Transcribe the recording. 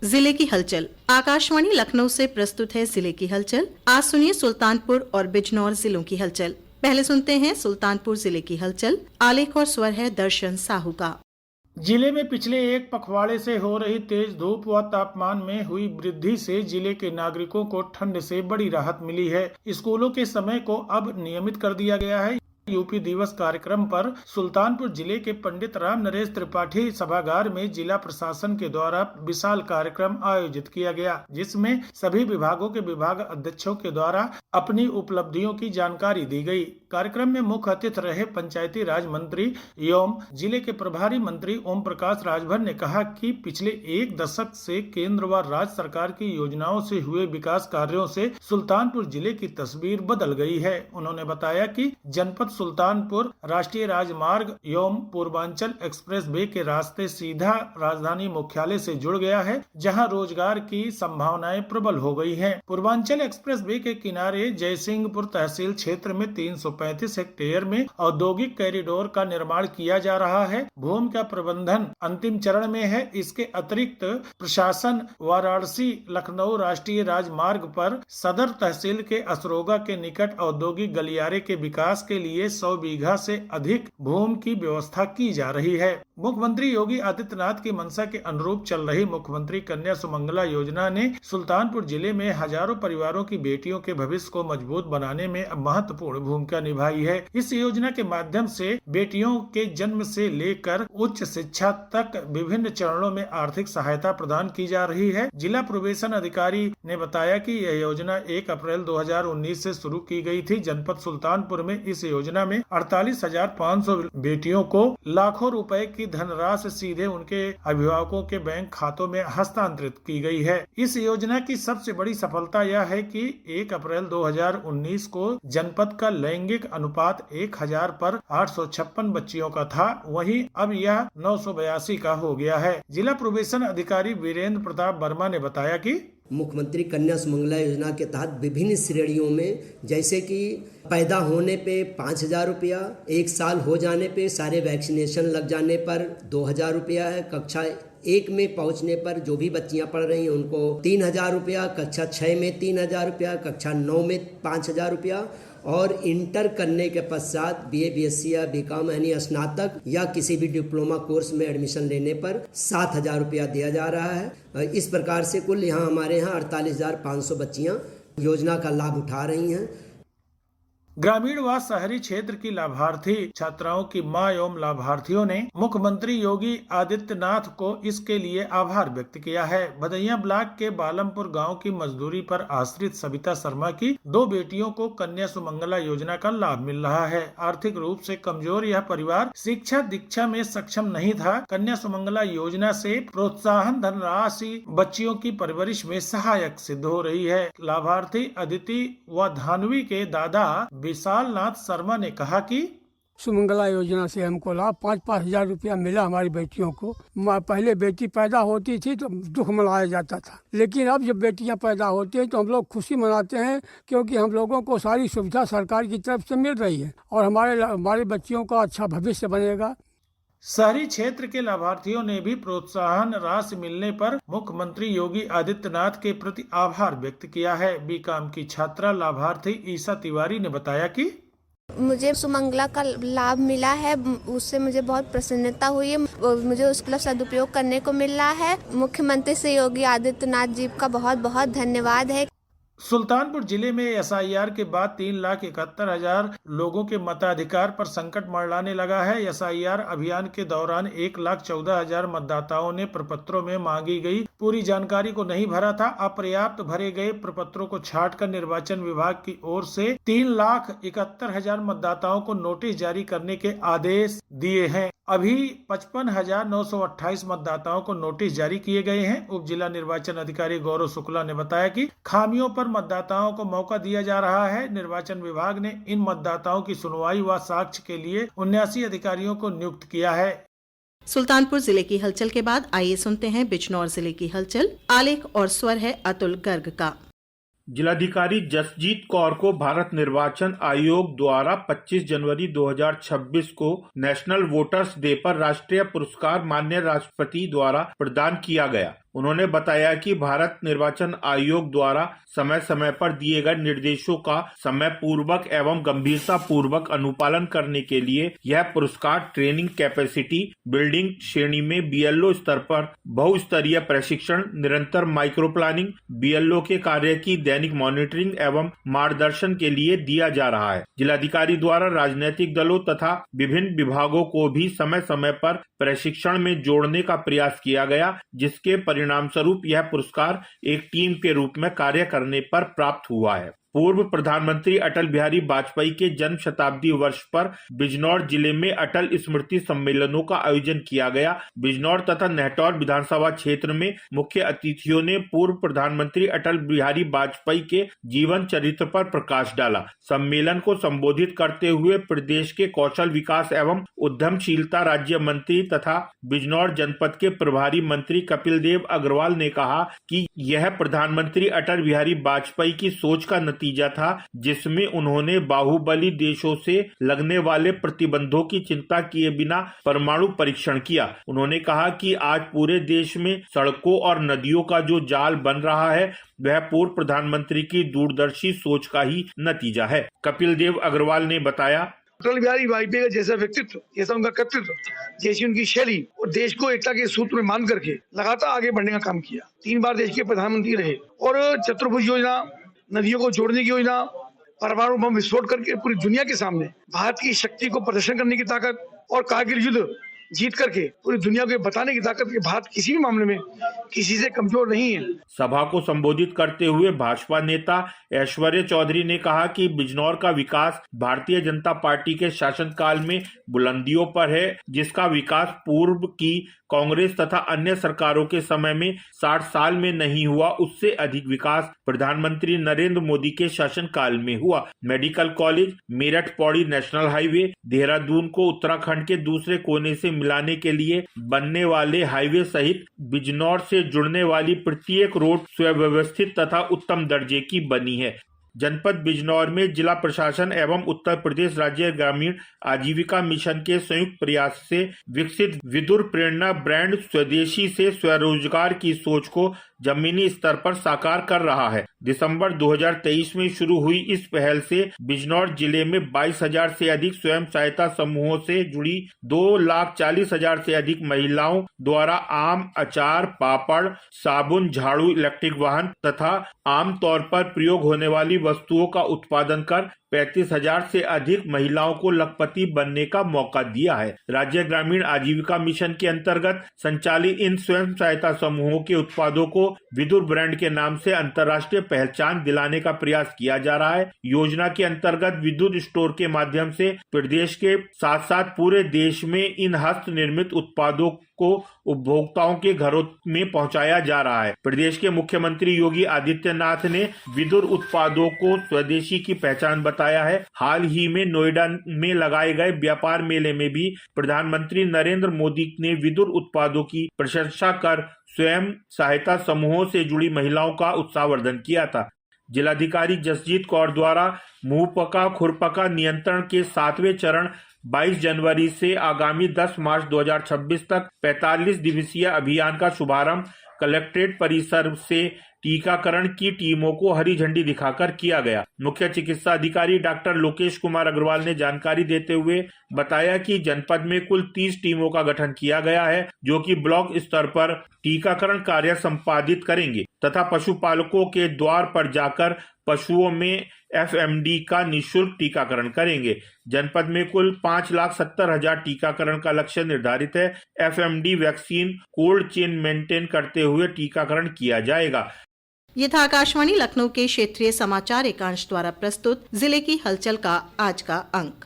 जिले की हलचल। आकाशवाणी लखनऊ से प्रस्तुत है जिले की हलचल। आज सुनिए सुल्तानपुर और बिजनौर जिलों की हलचल। पहले सुनते हैं सुल्तानपुर जिले की हलचल। आलेख और स्वर है दर्शन साहू का। जिले में पिछले एक पखवाड़े से हो रही तेज धूप व तापमान में हुई वृद्धि से जिले के नागरिकों को ठंड से बड़ी राहत मिली है। स्कूलों के समय को अब नियमित कर दिया गया है। यूपी दिवस कार्यक्रम पर सुल्तानपुर जिले के पंडित राम नरेश त्रिपाठी सभागार में जिला प्रशासन के द्वारा विशाल कार्यक्रम आयोजित किया गया, जिसमें सभी विभागों के विभाग अध्यक्षों के द्वारा अपनी उपलब्धियों की जानकारी दी गई। कार्यक्रम में मुख्य अतिथि रहे पंचायती राज मंत्री एवं जिले के प्रभारी मंत्री ओम प्रकाश राजभर ने कहा कि पिछले एक दशक से केंद्र व राज्य सरकार की योजनाओं से हुए विकास कार्यों से सुल्तानपुर जिले की तस्वीर बदल गई है। उन्होंने बताया कि जनपद सुल्तानपुर राष्ट्रीय राजमार्ग एवं पूर्वांचल एक्सप्रेस वे के रास्ते सीधा राजधानी मुख्यालय से जुड़ गया है, जहां रोजगार की संभावनाएं प्रबल हो गई हैं। पूर्वांचल एक्सप्रेस वे के किनारे जयसिंहपुर तहसील क्षेत्र में 335 हेक्टेयर में औद्योगिक कॉरिडोर का निर्माण किया जा रहा है। भूमि का प्रबंधन अंतिम चरण में है। इसके अतिरिक्त प्रशासन वाराणसी लखनऊ राष्ट्रीय राजमार्ग पर सदर तहसील के असरोगा के निकट औद्योगिक गलियारे के विकास के लिए 100 बीघा से अधिक भूमि की व्यवस्था की जा रही है। मुख्यमंत्री योगी आदित्यनाथ की मंशा के अनुरूप चल रही मुख्यमंत्री कन्या सुमंगला योजना ने सुल्तानपुर जिले में हजारों परिवारों की बेटियों के भविष्य को मजबूत बनाने में महत्वपूर्ण भूमिका निभाई है। इस योजना के माध्यम से बेटियों के जन्म से लेकर उच्च शिक्षा तक विभिन्न चरणों में आर्थिक सहायता प्रदान की जा रही है। जिला प्रोबेशन अधिकारी ने बताया कि यह योजना 1 अप्रैल 2019 से शुरू की गई थी। जनपद सुल्तानपुर में इस योजना में 48,500 बेटियों को लाखों रुपए की धनराशि सीधे उनके अभिभावकों के बैंक खातों में हस्तांतरित की गई है। इस योजना की सबसे बड़ी सफलता यह है कि 1 अप्रैल 2019 को जनपद का लैंगिक अनुपात 1000 पर 856 बच्चियों का था, वहीं अब यह 982 का हो गया है। जिला प्रोबेशन अधिकारी वीरेंद्र प्रताप वर्मा ने बताया कि मुख्यमंत्री कन्या सुमंगला योजना के तहत विभिन्न श्रेणियों में, जैसे कि पैदा होने पे 5,000 रुपया, 1 साल हो जाने पे सारे वैक्सीनेशन लग जाने पर 2,000 रुपया है, कक्षा 1 में पहुंचने पर जो भी बच्चियां पढ़ रही हैं उनको 3,000 रुपया, कक्षा 6 में 3,000 रुपया, कक्षा 9 में 5,000 रुपया और इंटर करने के पश्चात BA BSc या BCom यानी स्नातक या किसी भी डिप्लोमा कोर्स में एडमिशन लेने पर 7,000 रुपया दिया जा रहा है। इस प्रकार से कुल यहाँ हमारे यहाँ 48,500 बच्चियाँ योजना का लाभ उठा रही हैं। ग्रामीण व शहरी क्षेत्र की लाभार्थी छात्राओं की मां एवं लाभार्थियों ने मुख्यमंत्री योगी आदित्यनाथ को इसके लिए आभार व्यक्त किया है। भदैया ब्लॉक के बालमपुर गांव की मजदूरी पर आश्रित सविता शर्मा की 2 बेटियों को कन्या सुमंगला योजना का लाभ मिल रहा है। आर्थिक रूप से कमजोर यह परिवार शिक्षा दीक्षा में सक्षम नहीं था। कन्या सुमंगला योजना से प्रोत्साहन धनराशि बच्चियों की परवरिश में सहायक सिद्ध हो रही है। लाभार्थी अदिति व धानवी के दादा विशाल नाथ शर्मा ने कहा कि सुमंगला योजना से हमको लाभ 5-5 हजार रुपया मिला हमारी बेटियों को। पहले बेटी पैदा होती थी तो दुख मनाया जाता था, लेकिन अब जब बेटियां पैदा होती हैं तो हम लोग खुशी मनाते हैं, क्योंकि हम लोगों को सारी सुविधा सरकार की तरफ से मिल रही है और हमारे बच्चियों का अच्छा भविष्य बनेगा। शहरी क्षेत्र के लाभार्थियों ने भी प्रोत्साहन राशि मिलने पर मुख्यमंत्री योगी आदित्यनाथ के प्रति आभार व्यक्त किया है। BCom की छात्रा लाभार्थी ईसा तिवारी ने बताया कि मुझे सुमंगला का लाभ मिला है, उससे मुझे बहुत प्रसन्नता हुई है। मुझे उसका सदुपयोग करने को मिल रहा है। मुख्यमंत्री श्री योगी आदित्यनाथ जी का बहुत बहुत धन्यवाद है। सुल्तानपुर जिले में SIR के बाद 3,71,000 लोगों के मताधिकार पर संकट मंडराने लगा है। SIR अभियान के दौरान 1,14,000 मतदाताओं ने प्रपत्रों में मांगी गई पूरी जानकारी को नहीं भरा था। अपर्याप्त भरे गए प्रपत्रों को छांटकर निर्वाचन विभाग की ओर से 3,71,000 मतदाताओं को नोटिस जारी करने के आदेश दिए हैं। अभी 55,928 मतदाताओं को नोटिस जारी किए गए हैं। उप जिला निर्वाचन अधिकारी गौरव शुक्ला ने बताया कि खामियों पर मतदाताओं को मौका दिया जा रहा है। निर्वाचन विभाग ने इन मतदाताओं की सुनवाई व साक्ष्य के लिए 79 अधिकारियों को नियुक्त किया है। सुल्तानपुर जिले की हलचल के बाद आइए सुनते हैं बिजनौर जिले की हलचल। आलेख और स्वर है अतुल गर्ग का। जिलाधिकारी जसजीत कौर को भारत निर्वाचन आयोग द्वारा 25 जनवरी 2026 को नेशनल वोटर्स डे पर राष्ट्रीय पुरस्कार माननीय राष्ट्रपति द्वारा प्रदान किया गया। उन्होंने बताया कि भारत निर्वाचन आयोग द्वारा समय समय पर दिए गए निर्देशों का समय पूर्वक एवं गंभीरता पूर्वक अनुपालन करने के लिए यह पुरस्कार ट्रेनिंग कैपेसिटी बिल्डिंग श्रेणी में बीएलओ स्तर पर बहुस्तरीय प्रशिक्षण, निरंतर माइक्रो प्लानिंग, बीएलओ के कार्य की दैनिक मॉनिटरिंग एवं मार्गदर्शन के लिए दिया जा रहा है। जिलाधिकारी द्वारा राजनीतिक दलों तथा विभिन्न विभागों को भी समय समय पर प्रशिक्षण में जोड़ने का प्रयास किया गया, जिसके परिणाम स्वरूप यह पुरस्कार एक टीम के रूप में कार्य करने पर प्राप्त हुआ है। पूर्व प्रधानमंत्री अटल बिहारी वाजपेयी के जन्म शताब्दी वर्ष पर बिजनौर जिले में अटल स्मृति सम्मेलनों का आयोजन किया गया। बिजनौर तथा नेहटौर विधानसभा क्षेत्र में मुख्य अतिथियों ने पूर्व प्रधानमंत्री अटल बिहारी वाजपेयी के जीवन चरित्र पर प्रकाश डाला। सम्मेलन को संबोधित करते हुए प्रदेश के कौशल विकास एवं उद्यमशीलता राज्य मंत्री तथा बिजनौर जनपद के प्रभारी मंत्री कपिल देव अग्रवाल ने कहा कि यह प्रधानमंत्री अटल बिहारी वाजपेयी की सोच का नतीजा था, जिसमें उन्होंने बाहुबली देशों से लगने वाले प्रतिबंधों की चिंता किए बिना परमाणु परीक्षण किया। उन्होंने कहा कि आज पूरे देश में सड़कों और नदियों का जो जाल बन रहा है वह पूर्व प्रधानमंत्री की दूरदर्शी सोच का ही नतीजा है। कपिल देव अग्रवाल ने बताया, अटल बिहारी वाजपेयी का जैसा व्यक्तित्व, जैसा उनका कर्तृत्व, जैसी उनकी शैली और देश को एकता के सूत्र में बांध करके लगातार आगे बढ़ने का काम किया। 3 बार देश के प्रधानमंत्री रहे और चतुर्भुज योजना, नदियों को जोड़ने की योजना, परमाणु बम विस्फोट करके पूरी दुनिया के सामने भारत की शक्ति को प्रदर्शन करने की ताकत और कारगिल युद्ध जीत करके पूरी दुनिया को बताने की ताकत कि भारत किसी भी मामले में किसी से कमजोर नहीं है। सभा को संबोधित करते हुए भाजपा नेता ऐश्वर्य चौधरी ने कहा कि बिजनौर का विकास भारतीय जनता पार्टी के शासनकाल में बुलंदियों पर है, जिसका विकास पूर्व की कांग्रेस तथा अन्य सरकारों के समय में 60 साल में नहीं हुआ, उससे अधिक विकास प्रधानमंत्री नरेंद्र मोदी के शासनकाल में हुआ। Medical college, Meerut Pauri national highway, Dehradun को उत्तराखंड के दूसरे कोने से मिलाने के लिए बनने वाले हाईवे सहित बिजनौर से जुड़ने वाली प्रत्येक रोड सुव्यवस्थित तथा उत्तम दर्जे की बनी है। जनपद बिजनौर में जिला प्रशासन एवं उत्तर प्रदेश राज्य ग्रामीण आजीविका मिशन के संयुक्त प्रयास से विकसित विदुर प्रेरणा ब्रांड स्वदेशी से स्वरोजगार की सोच को जमीनी स्तर पर साकार कर रहा है। दिसंबर 2023 में शुरू हुई इस पहल से बिजनौर जिले में 22,000 से अधिक स्वयं सहायता समूहों से जुड़ी 2,40,000 से अधिक महिलाओं द्वारा आम, अचार, पापड़, साबुन, झाड़ू, इलेक्ट्रिक वाहन तथा आमतौर पर प्रयोग होने वाली वस्तुओं का उत्पादन कर 35,000 से अधिक महिलाओं को लखपति बनने का मौका दिया है। राज्य ग्रामीण आजीविका मिशन के अंतर्गत संचालित इन स्वयं सहायता समूहों के उत्पादों को विदुर ब्रांड के नाम से अंतर्राष्ट्रीय पहचान दिलाने का प्रयास किया जा रहा है। योजना के अंतर्गत विद्युत स्टोर के माध्यम से प्रदेश के साथ साथ पूरे देश में इन हस्त निर्मित उत्पादों को उपभोक्ताओं के घरों में पहुंचाया जा रहा है। प्रदेश के मुख्यमंत्री योगी आदित्यनाथ ने विदुर उत्पादों को स्वदेशी की पहचान बताया है। हाल ही में नोएडा में लगाए गए व्यापार मेले में भी प्रधानमंत्री नरेंद्र मोदी ने विदुर उत्पादों की प्रशंसा कर स्वयं सहायता समूहों से जुड़ी महिलाओं का उत्साहवर्धन किया था। जिलाधिकारी जसजीत कौर द्वारा मुंहपका खुरपका नियंत्रण के 7वें चरण 22 जनवरी से आगामी 10 मार्च 2026 तक 45 दिवसीय अभियान का शुभारंभ कलेक्ट्रेट परिसर से टीकाकरण की टीमों को हरी झंडी दिखाकर किया गया। मुख्य चिकित्सा अधिकारी डॉक्टर लोकेश कुमार अग्रवाल ने जानकारी देते हुए बताया कि जनपद में कुल 30 टीमों का गठन किया गया है, जो कि ब्लॉक स्तर पर टीकाकरण कार्य संपादित करेंगे तथा पशुपालकों के द्वार पर जाकर पशुओं में FMD का निःशुल्क टीकाकरण करेंगे। जनपद में कुल 5,70,000 टीकाकरण का लक्ष्य निर्धारित है। FMD vaccine cold chain maintain करते हुए टीकाकरण किया जाएगा। ये था आकाशवाणी लखनऊ के क्षेत्रीय समाचार एकांश द्वारा प्रस्तुत जिले की हलचल का आज का अंक।